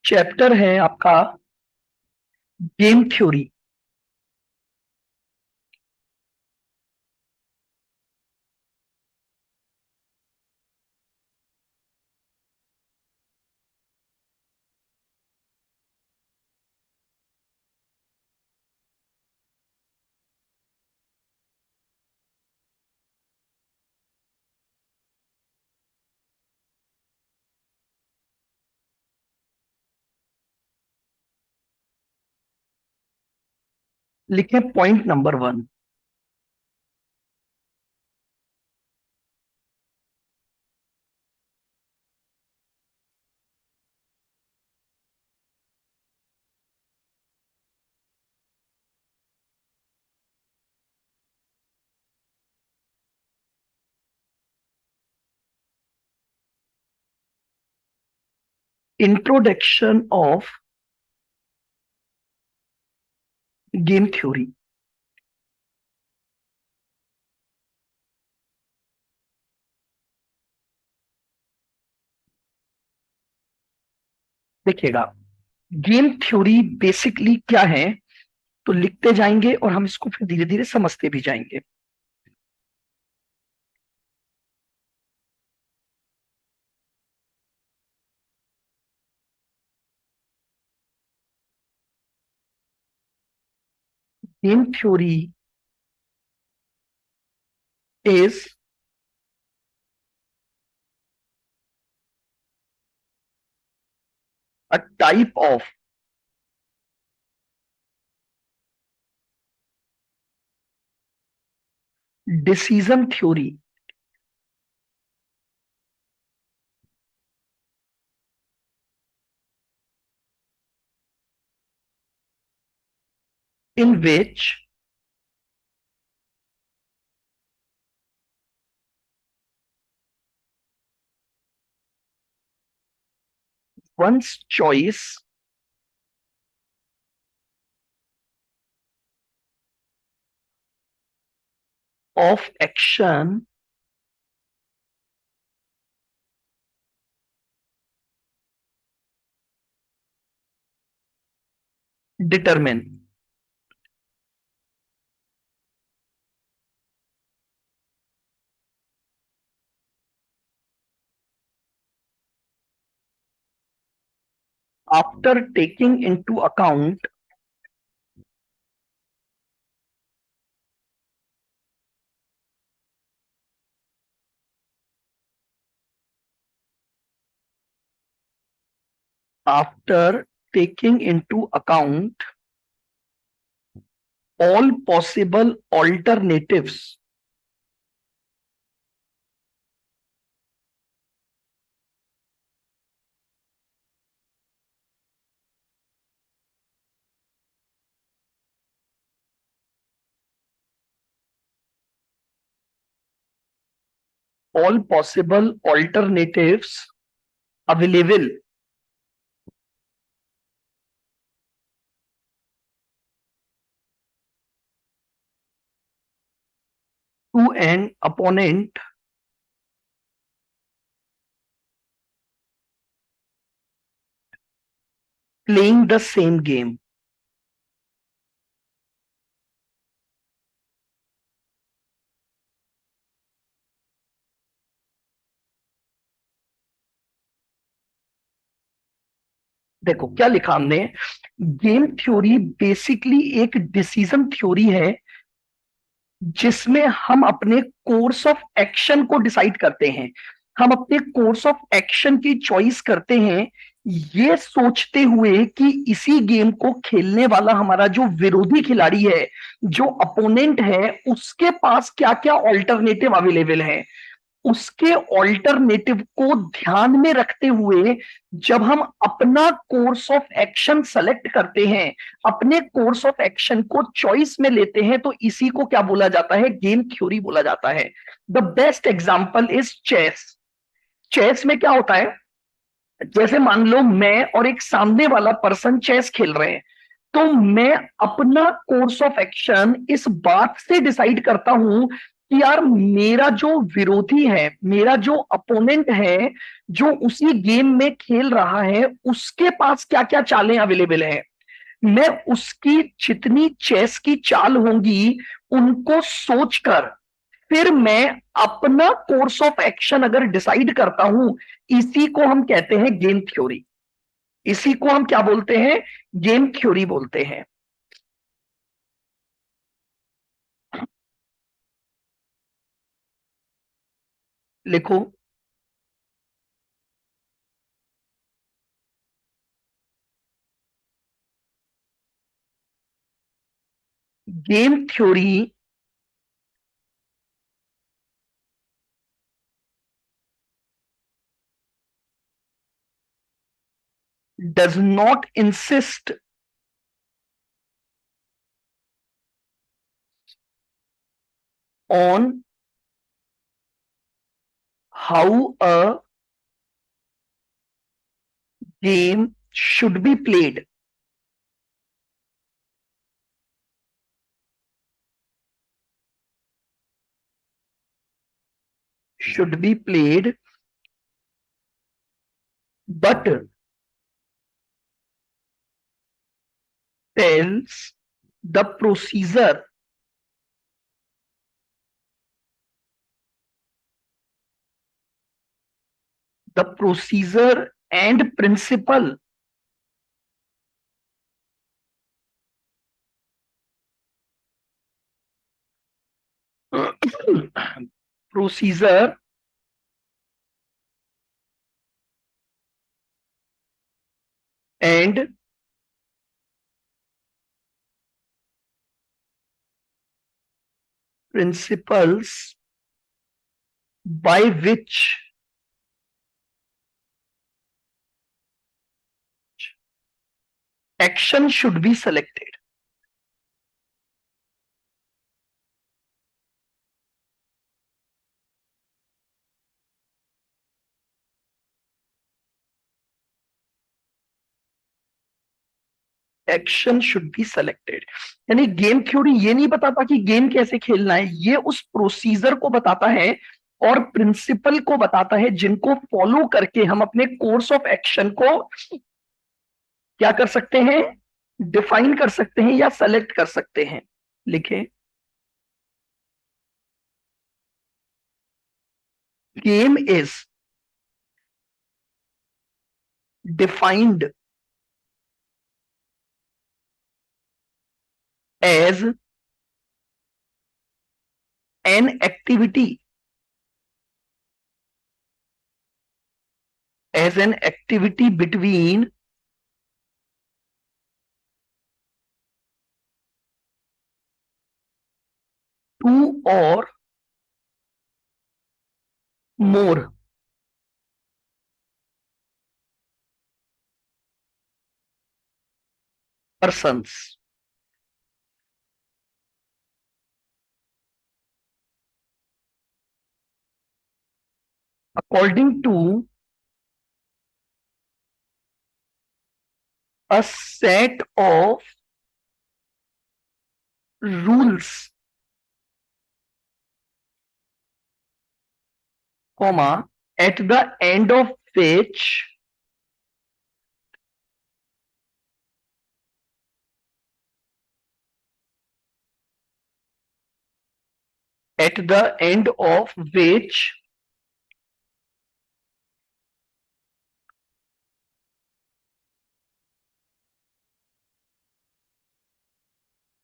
Chapter है आपका game theory. लिखें point number 1। Introduction of game theory. देखिएगा, गेम थ्योरी बेसिकली क्या है, तो लिखते जाएंगे और हम इसको फिर धीरे धीरे समझते भी जाएंगे। Game theory is a type of decision theory in which one's choice of action determine after taking into account after taking into account all possible alternatives all possible alternatives available to an opponent playing the same game। देखो क्या लिखा हमने। Game theory basically एक decision theory है जिसमें हम अपने course of action को डिसाइड करते हैं। हम अपने कोर्स ऑफ एक्शन की चॉइस करते हैं ये सोचते हुए कि इसी गेम को खेलने वाला हमारा जो विरोधी खिलाड़ी है, जो अपोनेंट है, उसके पास क्या क्या ऑल्टरनेटिव अवेलेबल है। उसके ऑल्टरनेटिव को ध्यान में रखते हुए जब हम अपना कोर्स ऑफ एक्शन सेलेक्ट करते हैं, अपने कोर्स ऑफ एक्शन को चॉइस में लेते हैं, तो इसी को क्या बोला जाता है, गेम थ्योरी बोला जाता है। The best example is chess. Chess में क्या होता है, जैसे मान लो मैं और एक सामने वाला पर्सन चेस खेल रहे हैं, तो मैं अपना कोर्स ऑफ एक्शन इस बात से डिसाइड करता हूं कि यार मेरा जो विरोधी है, मेरा जो अपोनेंट है, जो उसी गेम में खेल रहा है, उसके पास क्या क्या चालें अवेलेबल है। मैं उसकी जितनी चेस की चाल होंगी उनको सोचकर फिर मैं अपना कोर्स ऑफ एक्शन अगर डिसाइड करता हूं, इसी को हम कहते हैं गेम थ्योरी। इसी को हम क्या बोलते हैं? गेम थ्योरी बोलते हैं। लिखो। Game theory does not insist on how a game should be played. Should be played but tells the procedure and principle procedure and principles by which action should be selected। Action should be selected यानी game theory ये नहीं बताता कि game कैसे खेलना है, ये उस प्रोसीजर को बताता है और प्रिंसिपल को बताता है जिनको फॉलो करके हम अपने कोर्स ऑफ एक्शन को क्या कर सकते हैं? डिफाइन कर सकते हैं या सेलेक्ट कर सकते हैं। लिखे। Game is defined as an activity, as an activity between two और more persons according to a set of rules, comma, at the end of which at the end of which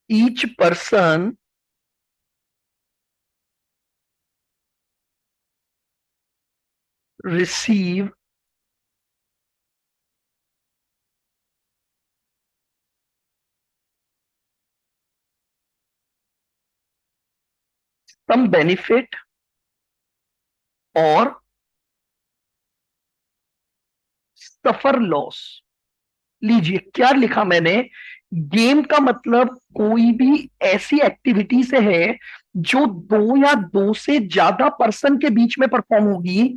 each person receive some benefit or suffer loss। लीजिए क्या लिखा मैंने। Game का मतलब कोई भी ऐसी एक्टिविटी से है जो दो या दो से ज्यादा पर्सन के बीच में परफॉर्म होगी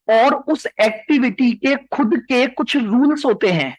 और उस एक्टिविटी के खुद के कुछ रूल्स होते हैं।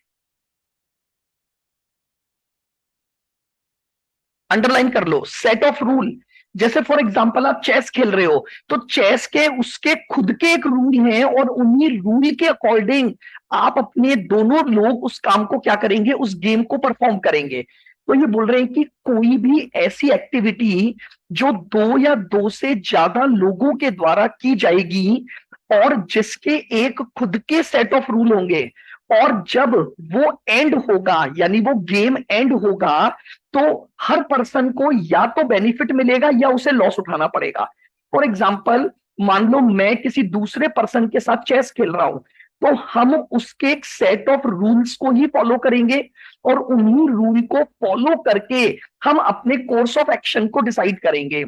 अंडरलाइन कर लो, सेट ऑफ रूल। जैसे फॉर एग्जांपल आप चेस खेल रहे हो, तो चेस के उसके खुद के एक रूल हैं, और उन्हीं रूल के अकॉर्डिंग आप अपने दोनों लोग उस काम को क्या करेंगे, उस गेम को परफॉर्म करेंगे। तो ये बोल रहे हैं कि कोई भी ऐसी एक्टिविटी जो दो या दो से ज्यादा लोगों के द्वारा की जाएगी, और जिसके एक खुद के सेट ऑफ रूल होंगे, और जब वो एंड होगा, यानी वो गेम एंड होगा, तो हर पर्सन को या तो बेनिफिट मिलेगा या उसे लॉस उठाना पड़ेगा। फॉर एग्जाम्पल, मान लो मैं किसी दूसरे पर्सन के साथ चेस खेल रहा हूं, तो हम उसके एक सेट ऑफ रूल्स को ही फॉलो करेंगे, और उन्हीं रूल को फॉलो करके हम अपने कोर्स ऑफ एक्शन को डिसाइड करेंगे,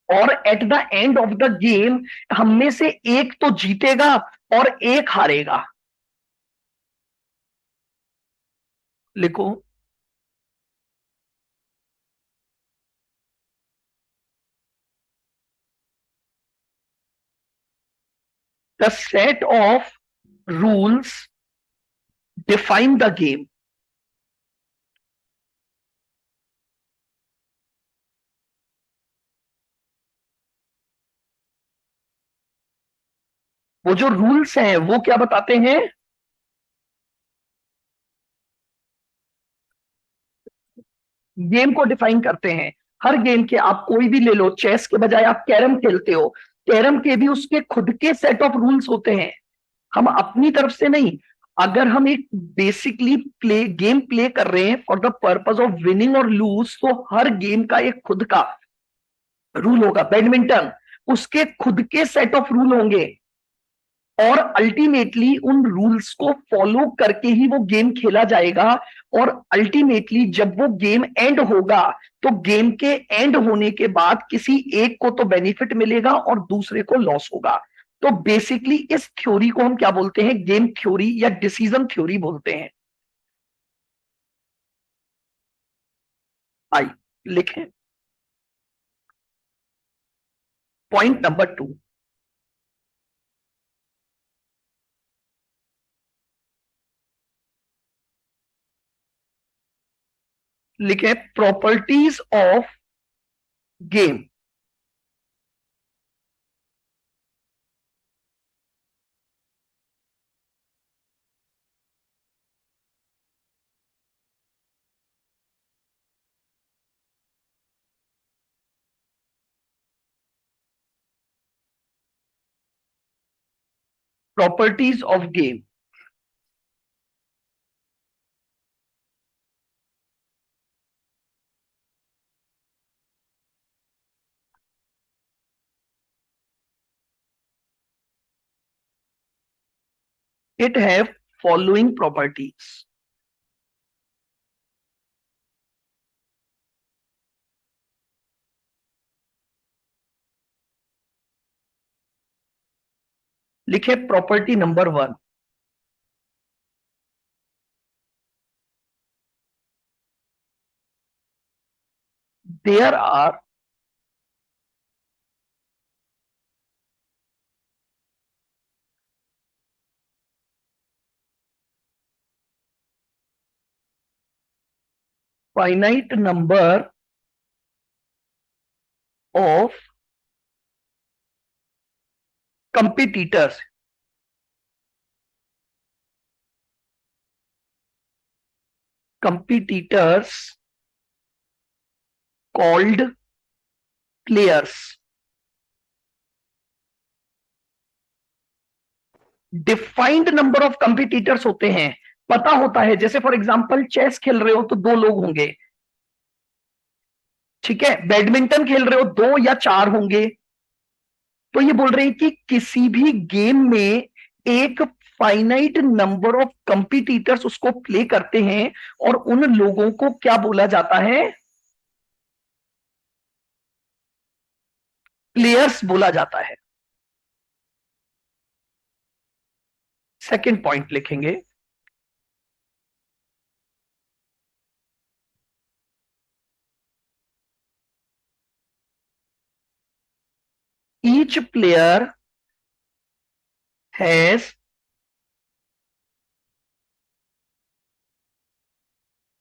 और at the end of the game हम में से एक तो जीतेगा और एक हारेगा। लिखो। The set of rules define the game. वो जो रूल्स हैं वो क्या बताते हैं? गेम को डिफाइन करते हैं। हर गेम के, आप कोई भी ले लो, चेस के बजाय आप कैरम खेलते हो, कैरम के भी उसके खुद के सेट ऑफ रूल्स होते हैं। हम अपनी तरफ से नहीं, अगर हम एक बेसिकली गेम प्ले कर रहे हैं for the purpose of winning और लूज, तो हर गेम का एक खुद का रूल होगा। बैडमिंटन, उसके खुद के सेट ऑफ रूल होंगे, और अल्टीमेटली उन रूल्स को फॉलो करके ही वो गेम खेला जाएगा। और अल्टीमेटली जब वो गेम एंड होगा, तो गेम के एंड होने के बाद किसी एक को तो बेनिफिट मिलेगा और दूसरे को लॉस होगा। तो बेसिकली इस थ्योरी को हम क्या बोलते हैं? गेम थ्योरी या डिसीजन थ्योरी बोलते हैं। आई, लिखें। पॉइंट नंबर 2, लिखें properties of game. Properties of game. It have following properties. लिखे property number 1, there are finite number of competitors competitors called players। Defined number of competitors होते हैं, पता होता है। जैसे फॉर एग्जांपल चेस खेल रहे हो तो दो लोग होंगे, ठीक है। बैडमिंटन खेल रहे हो दो या चार होंगे। तो ये बोल रहे हैं कि किसी भी गेम में एक फाइनाइट नंबर ऑफ कंपिटिटर्स उसको प्ले करते हैं, और उन लोगों को क्या बोला जाता है? प्लेयर्स बोला जाता है। सेकंड पॉइंट लिखेंगे, each player has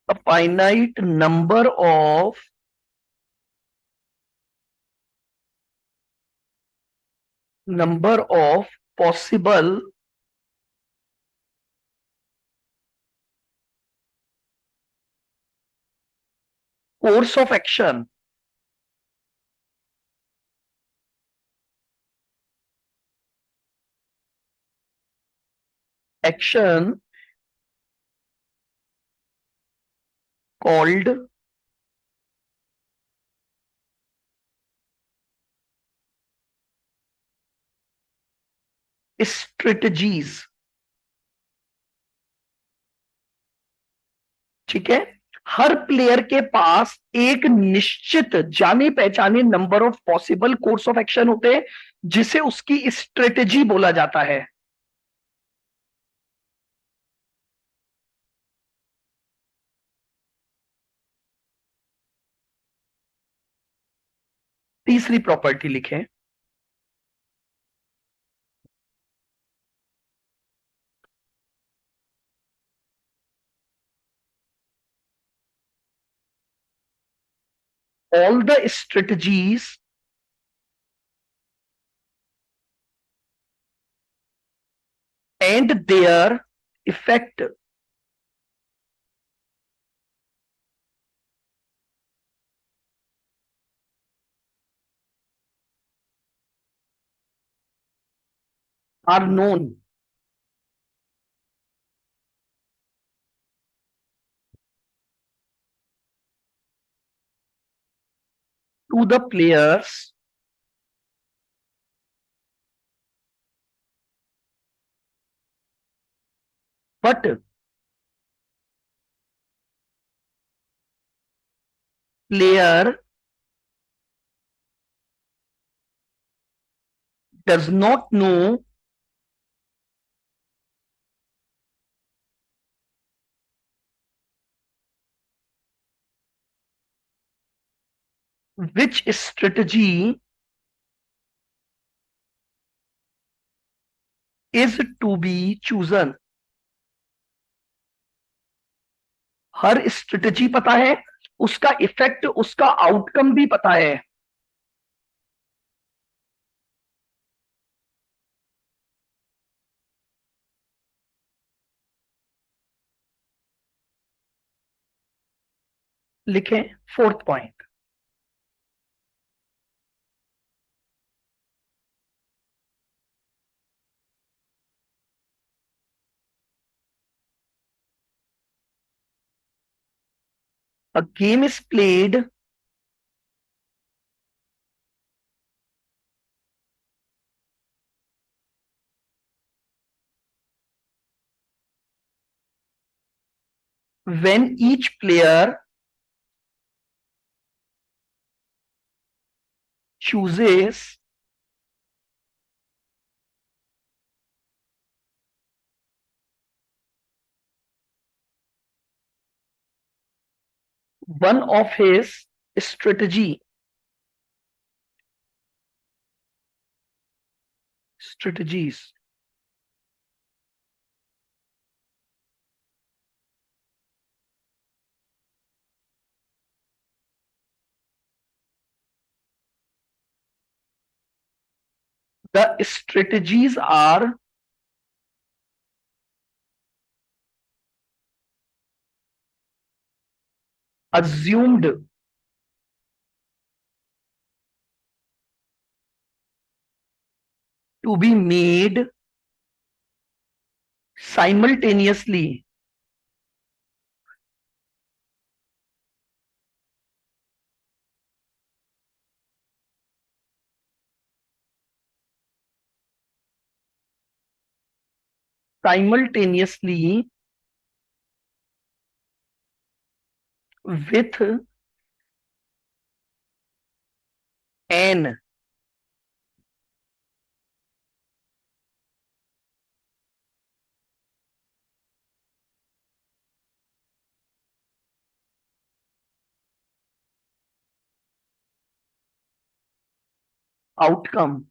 a finite number of number of possible course of action called strategies। ठीक है, हर प्लेयर के पास एक निश्चित जाने पहचाने number of possible course of action होते हैं, जिसे उसकी स्ट्रेटेजी बोला जाता है। तीसरी प्रॉपर्टी लिखें, all the strategies and their effect are known to the players but player does not know which strategy is to be chosen। हर स्ट्रेटजी पता है, उसका इफेक्ट, उसका आउटकम भी पता है। लिखें fourth point, a game is played when each player chooses one of his strategies। The strategies are assumed to be made simultaneously simultaneously with an outcome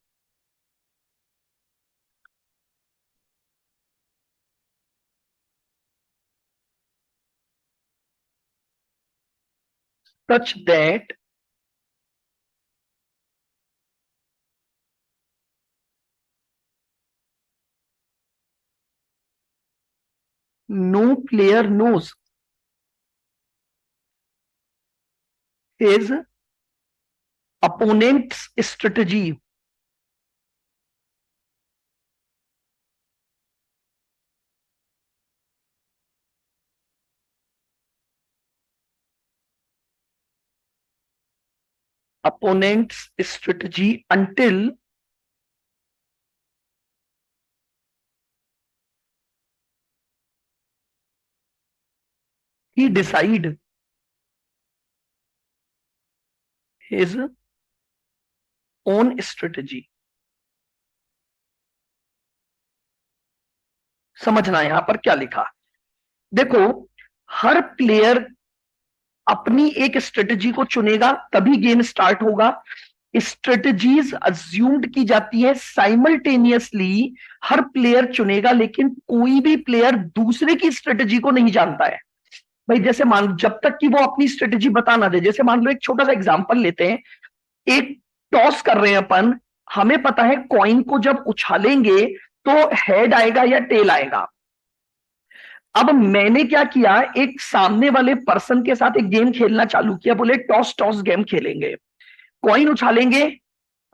such that no player knows his opponents strategy. Opponents strategy until he decide his own strategy. समझना यहां पर क्या लिखा। देखो, हर player अपनी एक strategy को चुनेगा तभी गेम स्टार्ट होगा। स्ट्रेटजीज अज्यूम्ड की जाती है साइमल्टेनियसली। हर प्लेयर चुनेगा, लेकिन कोई भी प्लेयर दूसरे की स्ट्रेटजी को नहीं जानता है। भाई जैसे मान, जब तक कि वो अपनी स्ट्रेटजी बता ना दे, जैसे मान लो एक छोटा सा एग्जांपल लेते हैं। एक टॉस कर रहे हैं अपन। हमें पता है कॉइन को जब उछालेंगे तो हेड आएगा या टेल आएगा। अब मैंने क्या किया, एक सामने वाले पर्सन के साथ एक गेम खेलना चालू किया, बोले टॉस टॉस गेम खेलेंगे, कॉइन उछालेंगे।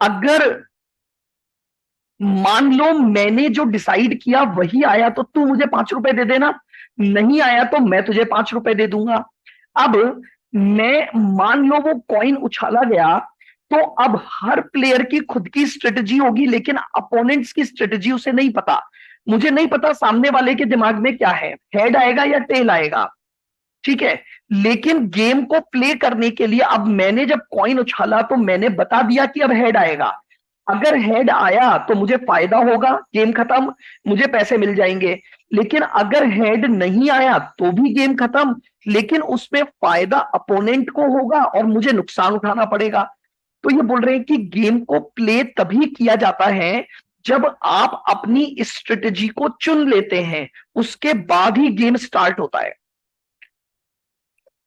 अगर मान लो मैंने जो डिसाइड किया वही आया तो तू मुझे 5 रुपए दे देना, नहीं आया तो मैं तुझे 5 रुपए दे दूंगा। अब मैं मान लो वो कॉइन उछाला गया, तो अब हर प्लेयर की खुद की स्ट्रेटजी होगी, लेकिन अपोनेंट्स की स्ट्रेटजी उसे नहीं पता। मुझे नहीं पता सामने वाले के दिमाग में क्या है, हेड आएगा या टेल आएगा। ठीक है। लेकिन गेम को प्ले करने के लिए अब मैंने जब कॉइन उछाला तो मैंने बता दिया कि अब हेड आएगा। अगर हेड आया तो मुझे फायदा होगा, गेम खत्म, मुझे पैसे मिल जाएंगे। लेकिन अगर हेड नहीं आया तो भी गेम खत्म, लेकिन उसमें फायदा अपोनेंट को होगा और मुझे नुकसान उठाना पड़ेगा। तो ये बोल रहे हैं कि गेम को प्ले तभी किया जाता है जब आप अपनी स्ट्रेटजी को चुन लेते हैं, उसके बाद ही गेम स्टार्ट होता है।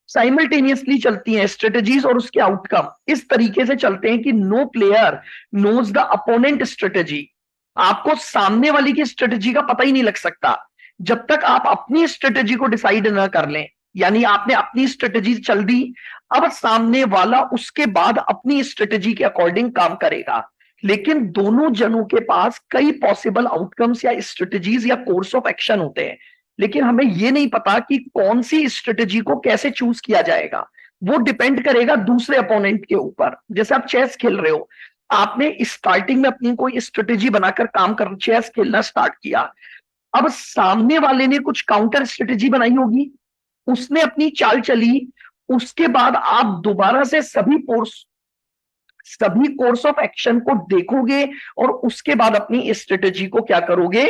साइमल्टेनियसली चलती हैं स्ट्रेटजीज और उसके आउटकम इस तरीके से चलते हैं कि no player knows the opponent strategy. आपको सामने वाली की स्ट्रेटजी का पता ही नहीं लग सकता जब तक आप अपनी स्ट्रेटजी को डिसाइड ना कर लें। यानी आपने अपनी स्ट्रेटजी चल दी, अब सामने वाला उसके बाद अपनी स्ट्रेटजी के अकॉर्डिंग काम करेगा। लेकिन दोनों जनों के पास कई पॉसिबल आउटकम्स या स्ट्रेटजीज या कोर्स ऑफ एक्शन होते हैं, लेकिन हमें यह नहीं पता कि कौन सी स्ट्रेटजी को कैसे चूज किया जाएगा। वो डिपेंड करेगा दूसरे अपोनेंट के ऊपर। जैसे आप चेस खेल रहे हो, आपने स्टार्टिंग में अपनी कोई स्ट्रेटजी बनाकर काम कर चेस खेलना स्टार्ट किया। अब सामने वाले ने कुछ काउंटर स्ट्रेटजी बनाई होगी, उसने अपनी चाल चली, उसके बाद आप दोबारा से सभी कोर्स ऑफ एक्शन को देखोगे और उसके बाद अपनी स्ट्रेटजी को क्या करोगे,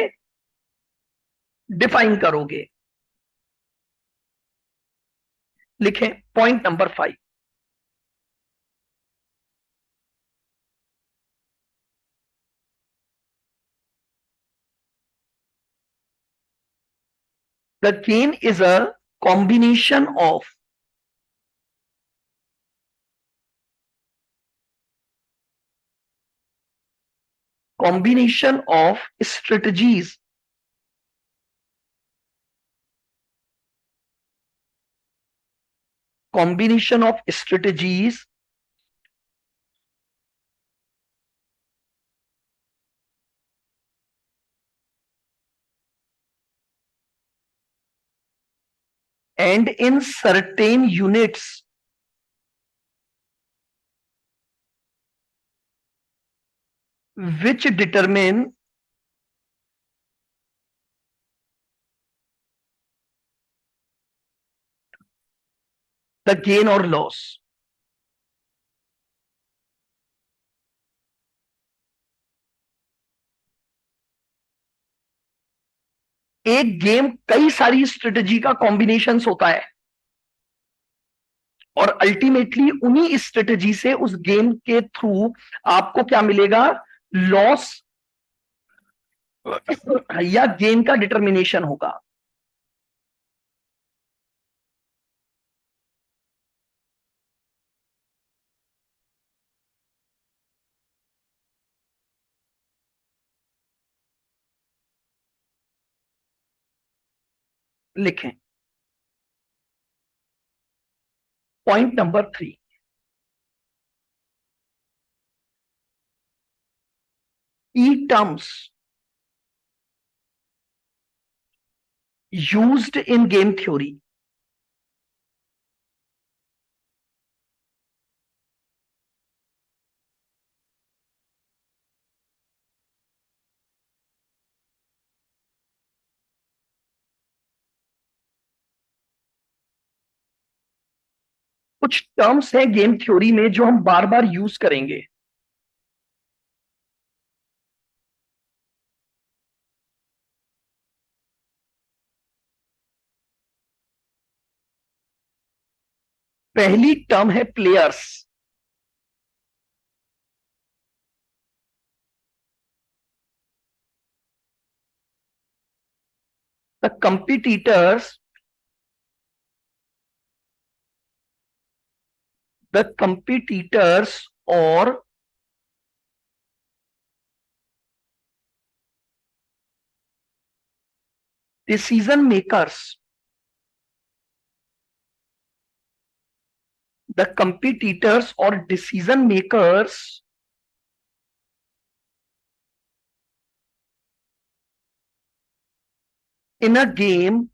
डिफाइन करोगे। लिखें point number 5। The game is a combination of strategies combination of strategies and in certain units which determine the gain or loss। एक गेम कई सारी स्ट्रेटजी का कॉम्बिनेशन होता है और अल्टीमेटली उन्हीं स्ट्रेटजी से उस गेम के थ्रू आपको क्या मिलेगा, लॉस या गेन का डिटर्मिनेशन होगा। लिखें। Point number 3, E terms used in game theory. कुछ टर्म्स है गेम थ्योरी में जो हम बार बार यूज करेंगे। पहली टर्म है प्लेयर्स। द कंपिटिटर्स, और डिसीजन मेकर्स, द कंपिटिटर्स और decision makers in a game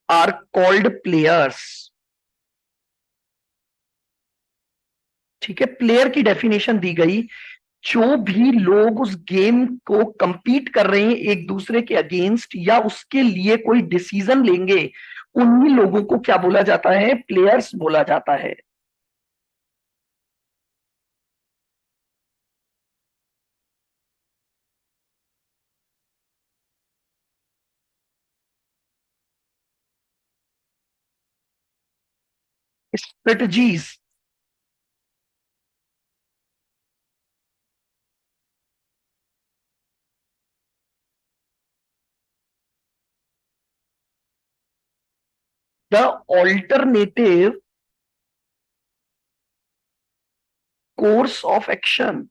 are called players. ठीक है, प्लेयर की डेफिनेशन दी गई, जो भी लोग उस गेम को compete कर रहे हैं एक दूसरे के अगेंस्ट या उसके लिए कोई डिसीजन लेंगे, उन्हीं लोगों को क्या बोला जाता है? प्लेयर्स बोला जाता है। Strategies, the alternative course of action,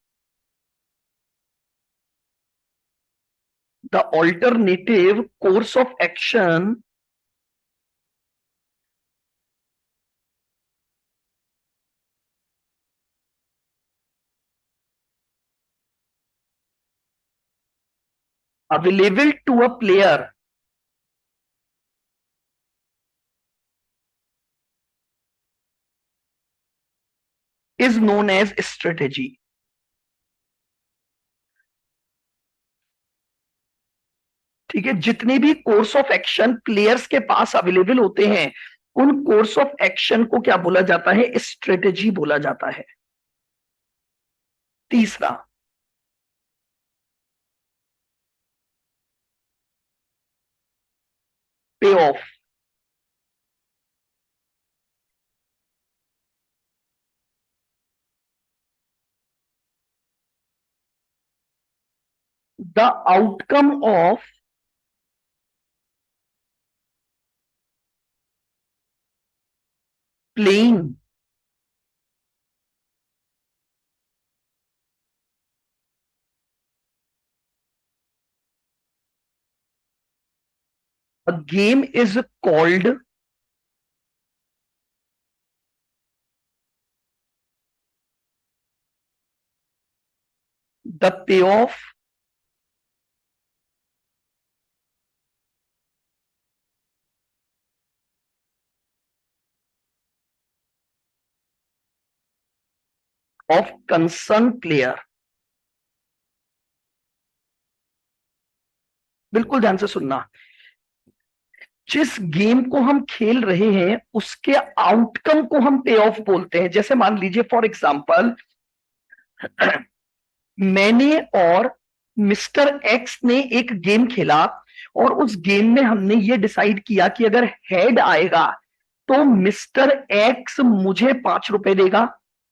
the alternative course of action available to a player is known as strategy. ठीक है, जितने भी कोर्स ऑफ एक्शन प्लेयर्स के पास अवेलेबल होते हैं, उन कोर्स ऑफ एक्शन को क्या बोला जाता है? स्ट्रेटेजी बोला जाता है। तीसरा, पे of, the outcome of playing a game is called the pay of of concern player. बिल्कुल ध्यान से सुनना, जिस गेम को हम खेल रहे हैं उसके आउटकम को हम पे ऑफ बोलते हैं। जैसे मान लीजिए फॉर एग्जांपल, मैंने और मिस्टर एक्स ने एक गेम खेला, और उस गेम में हमने ये डिसाइड किया कि अगर हेड आएगा तो मिस्टर एक्स मुझे 5 रुपए देगा,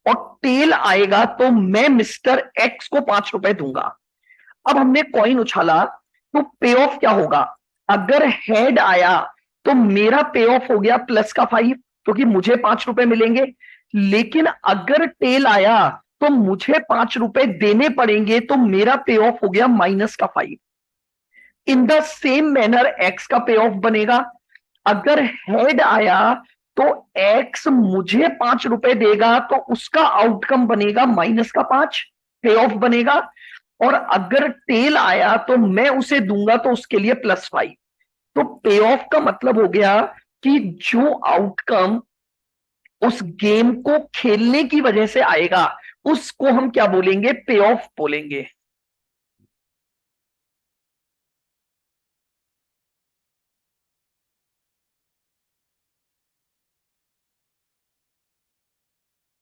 और टेल आएगा तो मैं मिस्टर एक्स को 5 रुपए दूंगा। अब हमने कॉइन उछाला, तो पे ऑफ क्या होगा? अगर हेड आया तो मेरा पे ऑफ हो गया +5, क्योंकि मुझे 5 रुपए मिलेंगे। लेकिन अगर टेल आया तो मुझे 5 रुपए देने पड़ेंगे, तो मेरा पे ऑफ हो गया -5। In the same manner x का पे ऑफ बनेगा। अगर हेड आया तो एक्स मुझे 5 रुपए देगा, तो उसका आउटकम बनेगा -5, पे ऑफ बनेगा। और अगर टेल आया तो मैं उसे दूंगा, तो उसके लिए +5। तो पे ऑफ का मतलब हो गया कि जो आउटकम उस गेम को खेलने की वजह से आएगा, उसको हम क्या बोलेंगे? पे ऑफ बोलेंगे।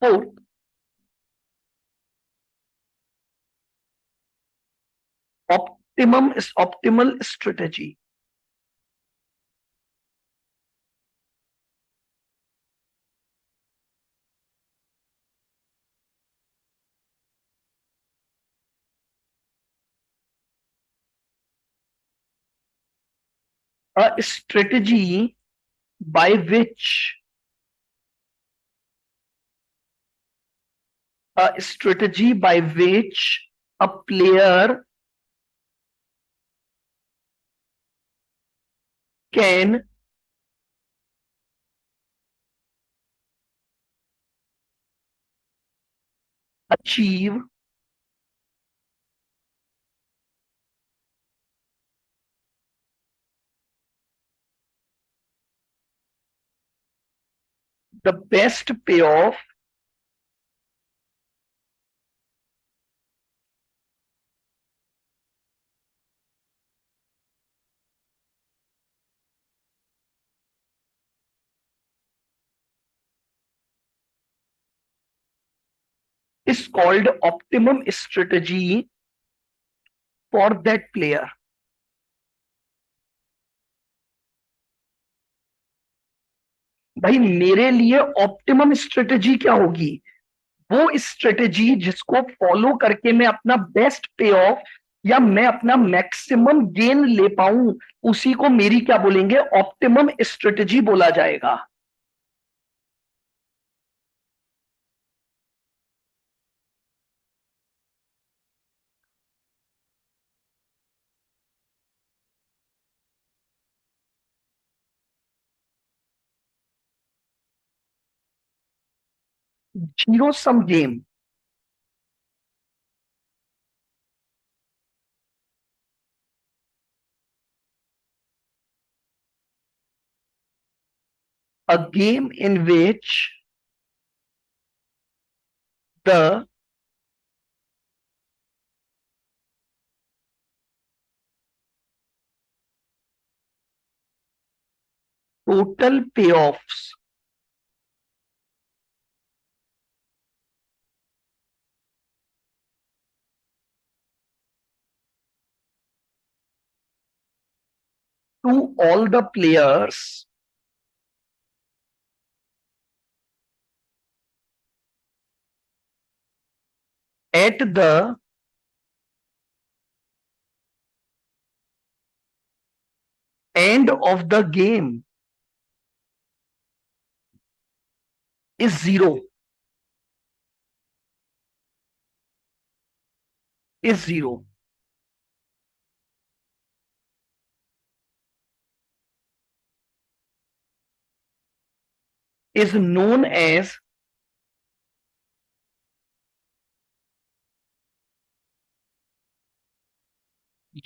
Fourth, optimal strategy. A strategy by which a player can achieve the best payoff is called optimum strategy for that player। भाई मेरे लिए ऑप्टिमम स्ट्रेटेजी क्या होगी? वो स्ट्रेटेजी जिसको फॉलो करके मैं अपना बेस्ट पे ऑफ या मैं अपना मैक्सिमम गेन ले पाऊं, उसी को मेरी क्या बोलेंगे? ऑप्टिमम स्ट्रेटेजी बोला जाएगा। Zero sum game. A game in which the total payoffs to all the players at the end of the game is zero, is zero, is known as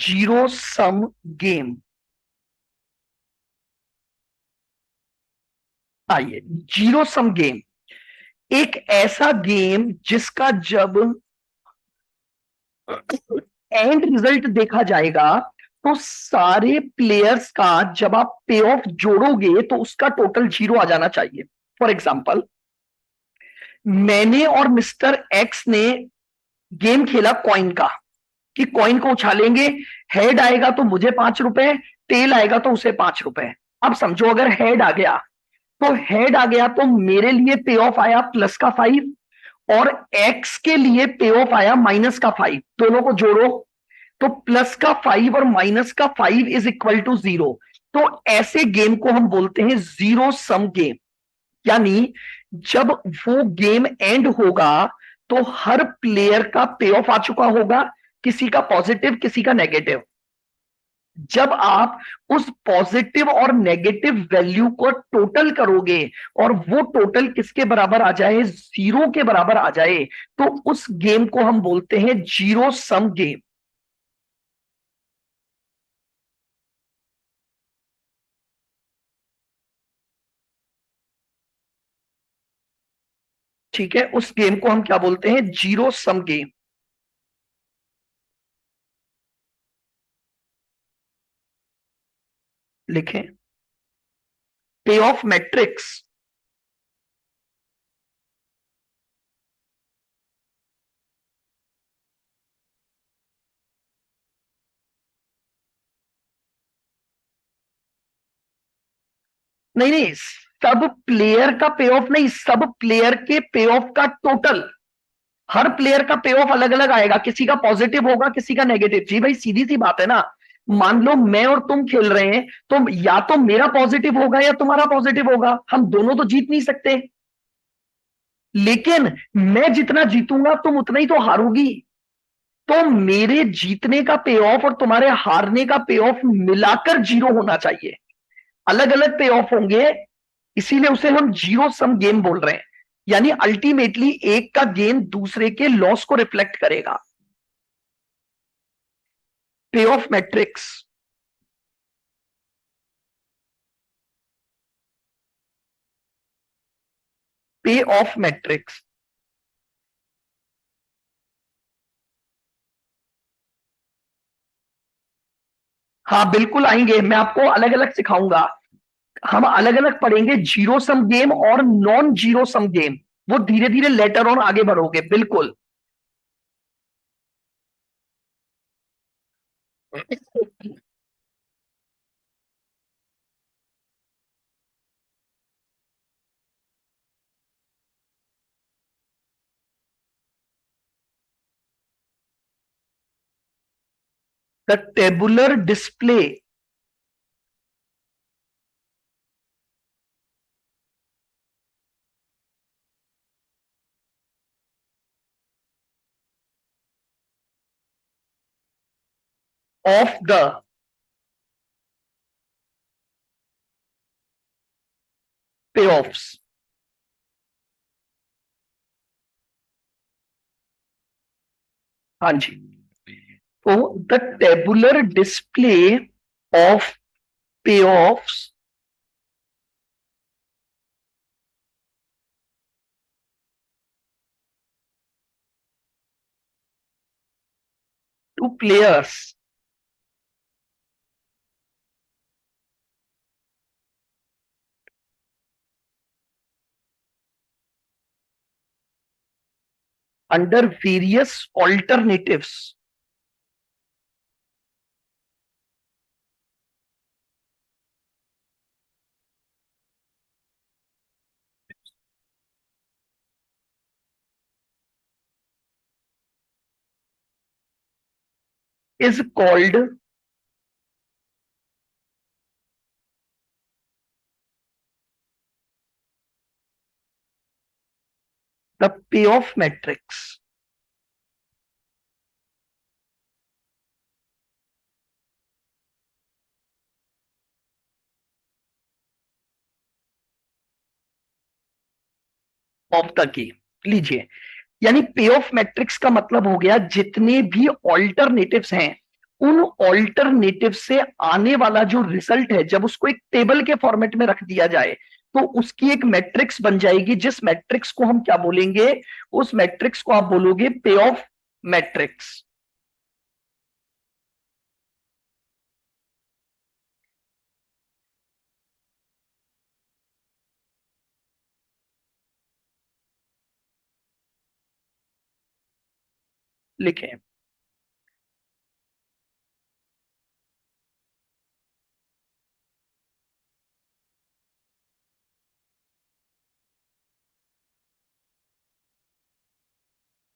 zero sum game. आइए, zero sum game एक ऐसा game जिसका जब and result देखा जाएगा, तो सारे players का जब आप पे ऑफ जोड़ोगे तो उसका टोटल जीरो आ जाना चाहिए। फॉर एग्जाम्पल, मैंने और मिस्टर एक्स ने गेम खेला कॉइन का, कि कॉइन को उछालेंगे, हेड आएगा तो मुझे 5 रुपए, टेल आएगा तो उसे 5 रुपए। अब समझो अगर हेड आ गया, तो हेड आ गया तो मेरे लिए पे ऑफ आया +5, और एक्स के लिए पे ऑफ आया -5। दोनों को जोड़ो, तो +5 और -5 इज इक्वल टू 0। तो ऐसे गेम को हम बोलते हैं जीरो सम गेम। यानी जब वो गेम एंड होगा, तो हर प्लेयर का पे ऑफ आ चुका होगा, किसी का पॉजिटिव किसी का नेगेटिव। जब आप उस पॉजिटिव और नेगेटिव वैल्यू को टोटल करोगे और वो टोटल किसके बराबर आ जाए, जीरो के बराबर आ जाए, तो उस गेम को हम बोलते हैं जीरो सम गेम। ठीक है, उस गेम को हम क्या बोलते हैं, जीरो सम गेम। लिखें, पे ऑफ मैट्रिक्स। नहीं नहीं, सब प्लेयर का पे ऑफ नहीं, सब प्लेयर के पे ऑफ का टोटल। हर प्लेयर का पे ऑफ अलग अलग आएगा, किसी का पॉजिटिव होगा किसी का नेगेटिव। जी भाई, सीधी सी बात है ना। मान लो मैं और तुम खेल रहे हैं, तो या तो मेरा पॉजिटिव होगा या तुम्हारा पॉजिटिव होगा, हम दोनों तो जीत नहीं सकते। लेकिन मैं जितना जीतूंगा तुम उतना ही तो हारोगी। तो मेरे जीतने का पे ऑफ और तुम्हारे हारने का पे ऑफ मिलाकर जीरो होना चाहिए। अलग अलग पे ऑफ होंगे, इसीलिए उसे हम जीरो सम गेम बोल रहे हैं। यानी अल्टीमेटली एक का गेन दूसरे के लॉस को रिफ्लेक्ट करेगा। पे ऑफ मैट्रिक्स। पे ऑफ मैट्रिक्स। हाँ बिल्कुल आएंगे, मैं आपको अलग अलग सिखाऊंगा। हम अलग अलग पढ़ेंगे, जीरो सम गेम और नॉन जीरो सम गेम। वो धीरे धीरे लेटर ऑन आगे बढ़ोगे, बिल्कुल। The tabular display of the पे ऑफ्स। हाँ जी। तो द टेबुलर डिस्प्ले ऑफ पे offs two players under various alternatives is called the pay of matrix. Of the game लीजिए। यानी पे ऑफ मैट्रिक्स का मतलब हो गया, जितने भी ऑल्टरनेटिव्स हैं, उन ऑल्टरनेटिव से आने वाला जो रिजल्ट है, जब उसको एक टेबल के फॉर्मेट में रख दिया जाए, तो उसकी एक मैट्रिक्स बन जाएगी, जिस मैट्रिक्स को हम क्या बोलेंगे, उस मैट्रिक्स को आप बोलोगे पे ऑफ मैट्रिक्स। लिखें,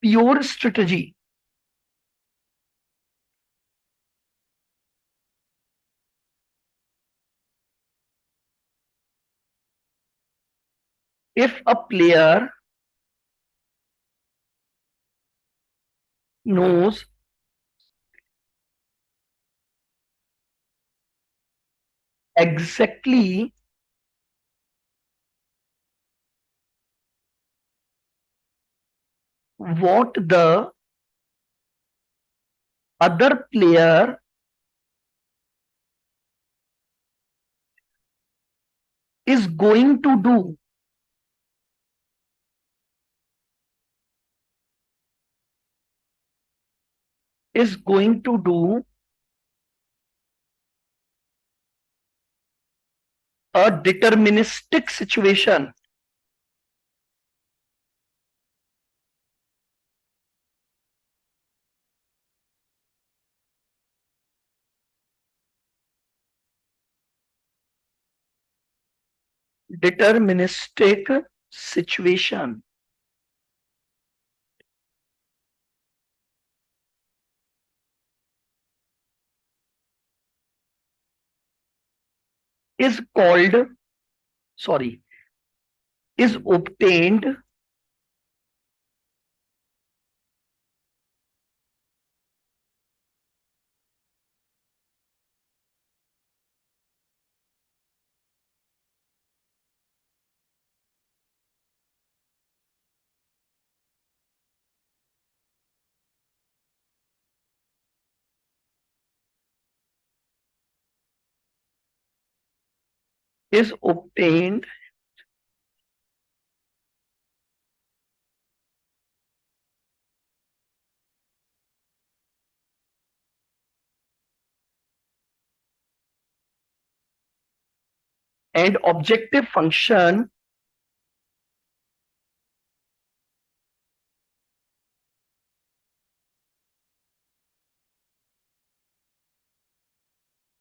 pure strategy. If a player knows exactly what the other player is going to do. Is going to do a deterministic situation. Deterministic situation is called, sorry, is obtained is obtained and objective function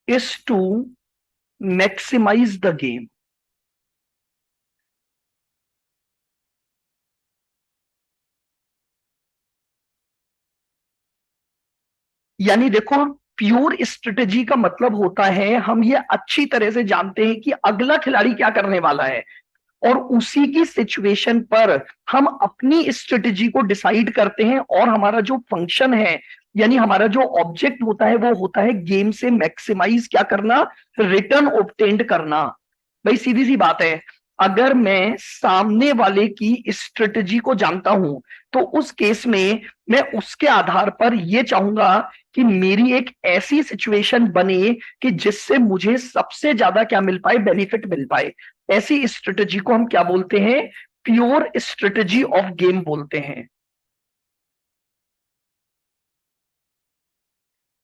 is to maximize the game. यानी देखो, pure strategy का मतलब होता है हम ये अच्छी तरह से जानते हैं कि अगला खिलाड़ी क्या करने वाला है, और उसी की सिचुएशन पर हम अपनी स्ट्रेटेजी को डिसाइड करते हैं, और हमारा जो फंक्शन है, यानी हमारा जो ऑब्जेक्ट होता है, वो होता है गेम से मैक्सिमाइज क्या करना, रिटर्न ऑब्टेंड करना। भाई सीधी सी बात है, अगर मैं सामने वाले की स्ट्रेटजी को जानता हूं, तो उस केस में मैं उसके आधार पर यह चाहूंगा कि मेरी एक ऐसी सिचुएशन बने कि जिससे मुझे सबसे ज्यादा क्या मिल पाए, बेनिफिट मिल पाए। ऐसी स्ट्रेटजी को हम क्या बोलते हैं, प्योर स्ट्रेटजी ऑफ गेम बोलते हैं।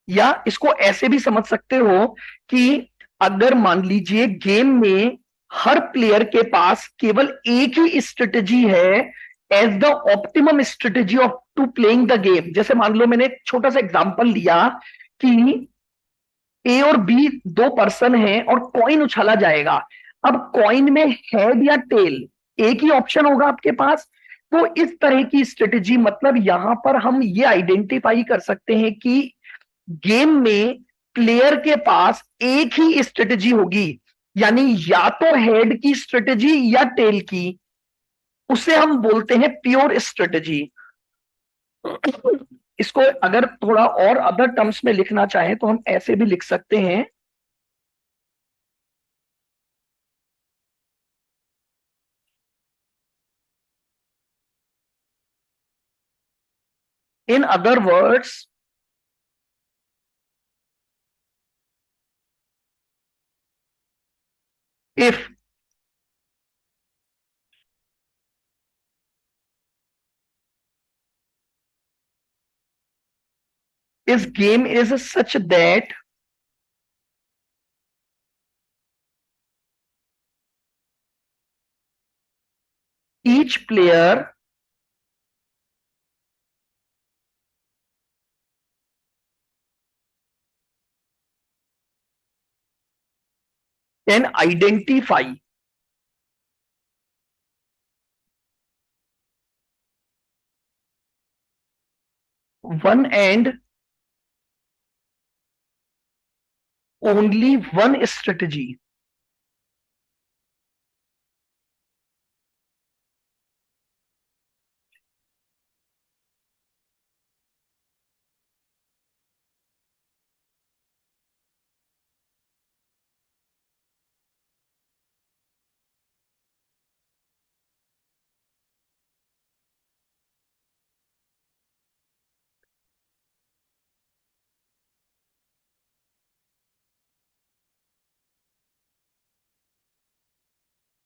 या इसको ऐसे भी समझ सकते हो कि अगर मान लीजिए गेम में हर प्लेयर के पास केवल एक ही स्ट्रेटजी है as the optimum strategy of to playing the game. जैसे मान लो मैंने एक छोटा सा एग्जांपल लिया कि ए और बी दो पर्सन हैं और कॉइन उछाला जाएगा। अब कॉइन में हेड या टेल एक ही ऑप्शन होगा आपके पास। तो इस तरह की स्ट्रेटेजी, मतलब यहां पर हम ये आइडेंटिफाई कर सकते हैं कि गेम में प्लेयर के पास एक ही स्ट्रेटेजी होगी, यानी या तो हेड की स्ट्रेटेजी या टेल की। उसे हम बोलते हैं प्योर स्ट्रेटेजी। इसको अगर थोड़ा और अदर टर्म्स में लिखना चाहें तो हम ऐसे भी लिख सकते हैं, इन अदर वर्ड्स, इफ इस game is such that each player can identify one and only one strategy.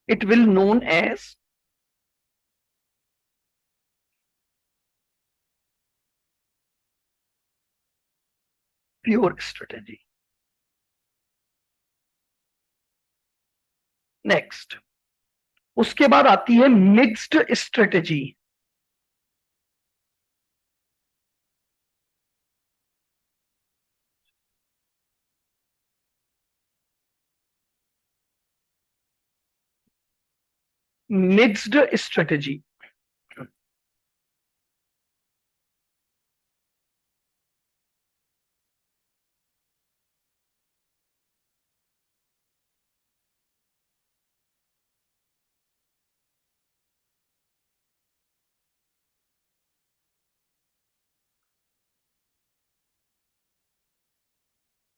It will known as pure strategy. Next, उसके बाद आती है mixed strategy. Mixed strategy.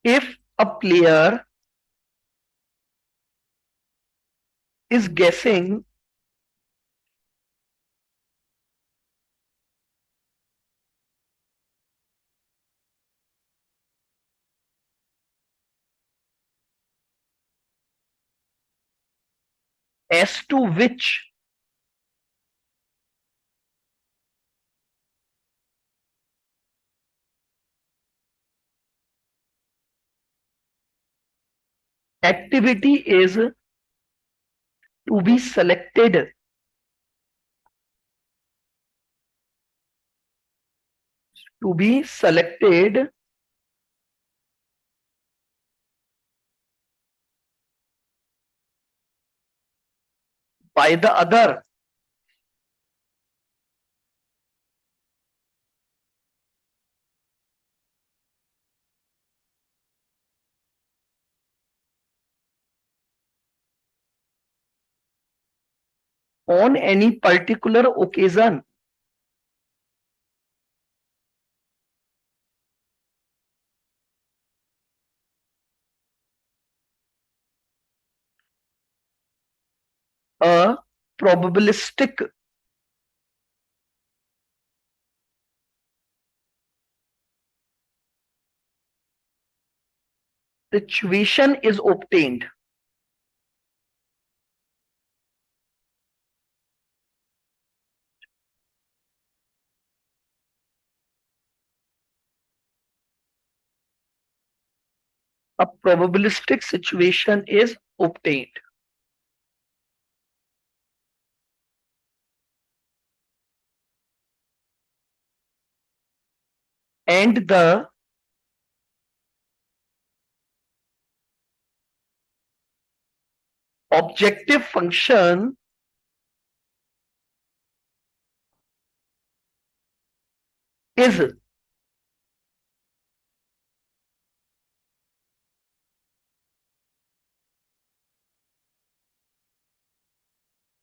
If a player is guessing as to which activity is to be selected by the other, on any particular occasion. A probabilistic situation is obtained. A probabilistic situation is obtained. And the objective function is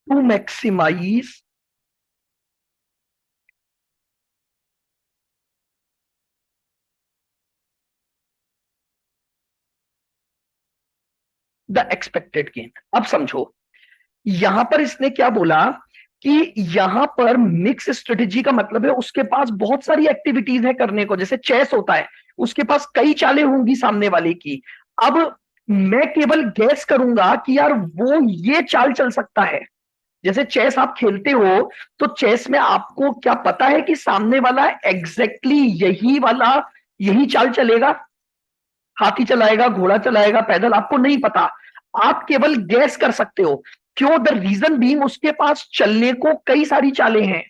to maximize the expected gain. अब समझो, यहां पर इसने क्या बोला कि यहां पर मिक्स स्ट्रेटेजी का मतलब है उसके पास बहुत सारी एक्टिविटीज है करने को. जैसे चेस होता है, उसके पास कई चालें होंगी सामने वाले की. अब मैं केवल गैस करूंगा कि यार वो ये चाल चल सकता है. जैसे चेस आप खेलते हो, तो चेस में आपको क्या पता है कि सामने वाला एग्जैक्टली यही वाला यही चाल चलेगा? हाथी चलाएगा, घोड़ा चलाएगा, पैदल, आपको नहीं पता. आप केवल गैस कर सकते हो. क्यों? द रीजन बीइंग उसके पास चलने को कई सारी चालें हैं,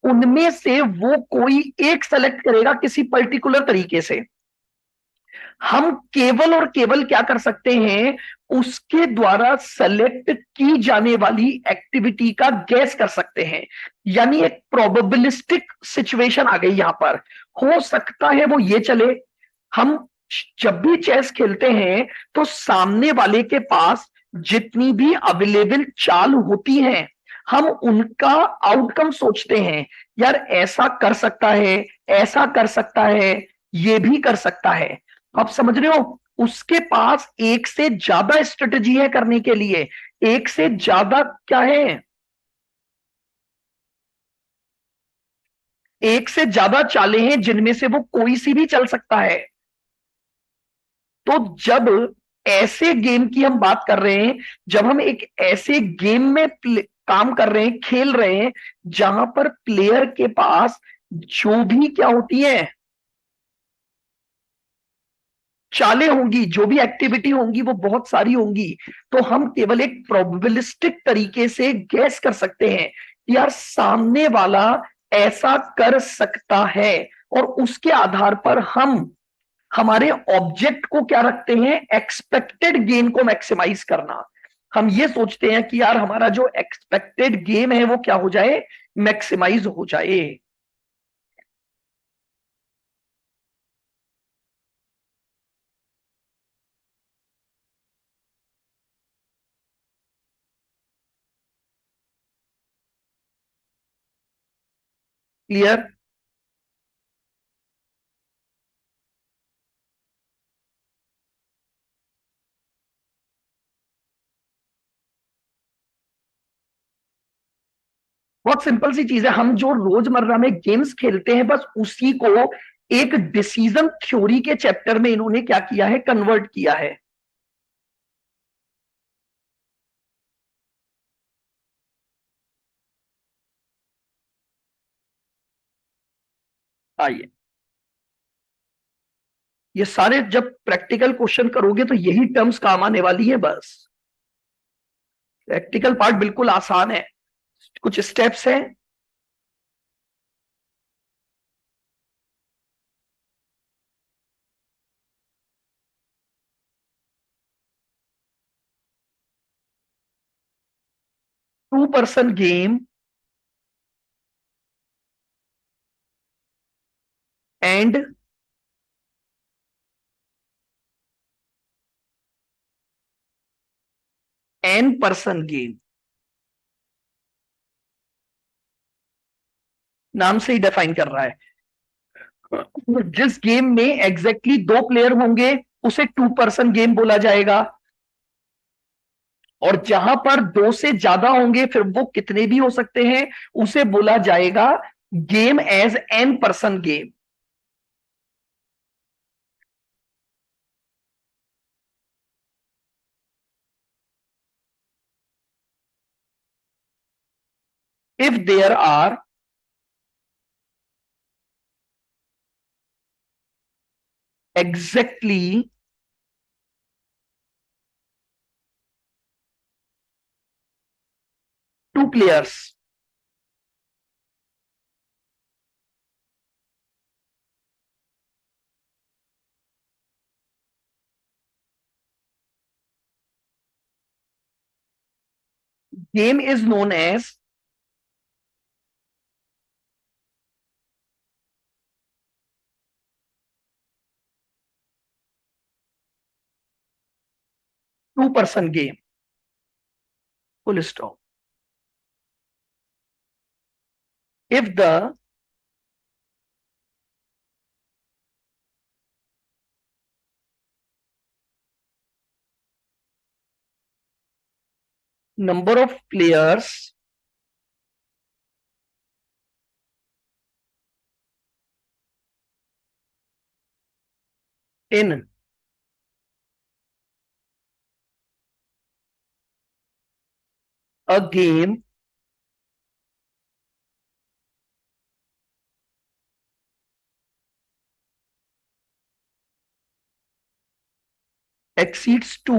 उनमें से वो कोई एक सेलेक्ट करेगा किसी पर्टिकुलर तरीके से. हम केवल और केवल क्या कर सकते हैं, उसके द्वारा सेलेक्ट की जाने वाली एक्टिविटी का गैस कर सकते हैं. यानी एक प्रोबेबिलिस्टिक सिचुएशन आ गई यहां पर. हो सकता है वो ये चले. हम जब भी चेस खेलते हैं तो सामने वाले के पास जितनी भी अवेलेबल चाल होती हैं, हम उनका आउटकम सोचते हैं. यार ऐसा कर सकता है, ऐसा कर सकता है, ये भी कर सकता है. आप समझ रहे हो? उसके पास एक से ज्यादा स्ट्रेटेजी है करने के लिए. एक से ज्यादा क्या है? एक से ज्यादा चालें हैं जिनमें से वो कोई सी भी चल सकता है. तो जब ऐसे गेम की हम बात कर रहे हैं, जब हम एक ऐसे गेम में काम कर रहे हैं, खेल रहे हैं, जहां पर प्लेयर के पास जो भी क्या होती है, चालें होंगी, जो भी एक्टिविटी होंगी वो बहुत सारी होंगी। तो हम केवल एक प्रोबेबिलिस्टिक तरीके से गैस कर सकते हैं कि यार सामने वाला ऐसा कर सकता है, और उसके आधार पर हम हमारे ऑब्जेक्ट को क्या रखते हैं, एक्सपेक्टेड गेन को मैक्सिमाइज करना। हम ये सोचते हैं कि यार हमारा जो एक्सपेक्टेड गेम है वो क्या हो जाए, मैक्सिमाइज हो जाए। क्लियर? बहुत सिंपल सी चीज है, हम जो रोजमर्रा में गेम्स खेलते हैं बस उसी को एक डिसीजन थ्योरी के चैप्टर में इन्होंने क्या किया है, कन्वर्ट किया है। आइए, ये सारे जब प्रैक्टिकल क्वेश्चन करोगे तो यही टर्म्स काम आने वाली है बस। प्रैक्टिकल पार्ट बिल्कुल आसान है, कुछ स्टेप्स हैं। 2 person game and N person game, नाम से ही डिफाइन कर रहा है। जिस गेम में एग्जैक्टली 2 प्लेयर होंगे उसे 2 पर्सन गेम बोला जाएगा, और जहां पर 2 से ज्यादा होंगे, फिर वो कितने भी हो सकते हैं, उसे बोला जाएगा game as N person game. If there are exactly 2 players, game is known as two person game, full stop. If the number of players in a game exceeds 2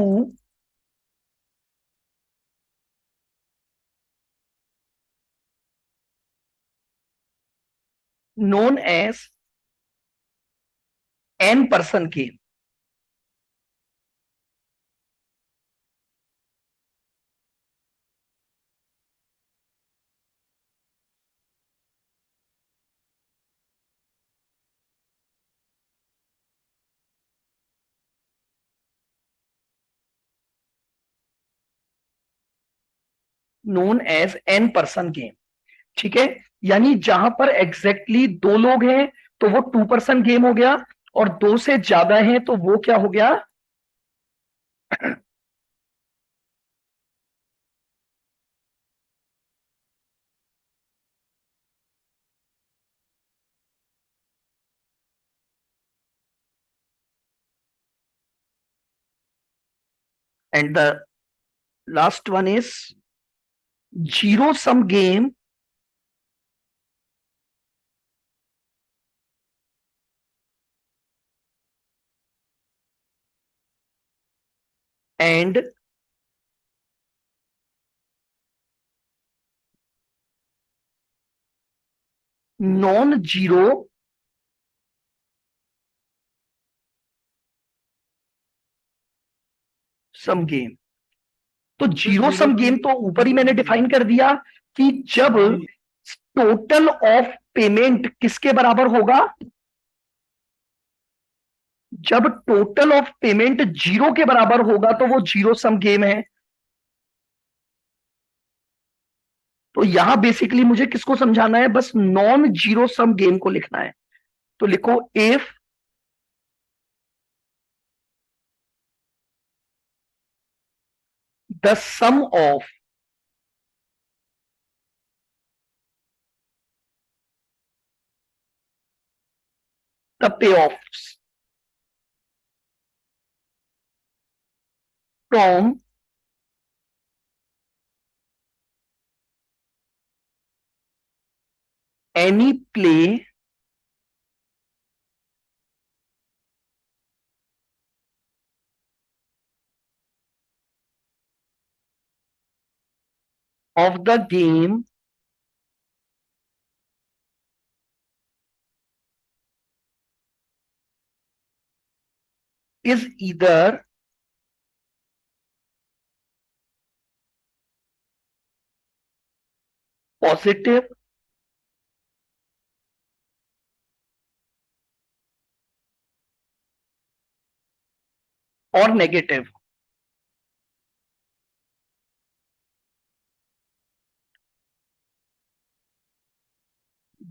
known as N person game. Known as N person game, ठीक है। यानी जहां पर exactly 2 लोग हैं तो वो 2 person game हो गया, और 2 से ज्यादा हैं तो वो क्या हो गया, and the last one is zero sum game and non zero sum game. तो जीरो सम गेम तो ऊपर ही मैंने डिफाइन कर दिया कि जब टोटल ऑफ पेमेंट किसके बराबर होगा, जब टोटल ऑफ पेमेंट जीरो के बराबर होगा तो वो जीरो सम गेम है। तो यहां बेसिकली मुझे किसको समझाना है, बस नॉन जीरो सम गेम को लिखना है। तो लिखो if the sum of the pay off from any play of the game is either positive और negative.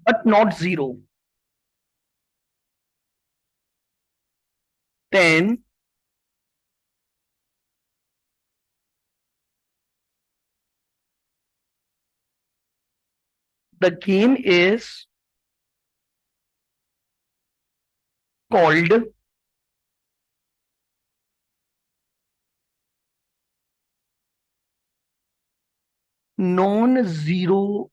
But not zero, then the game is called non-zero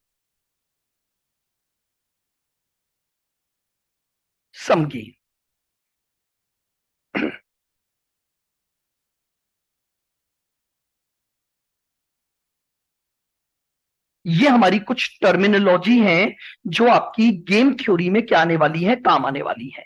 sum game। ये हमारी कुछ terminology हैं जो आपकी गेम थ्योरी में क्या आने वाली है, काम आने वाली है।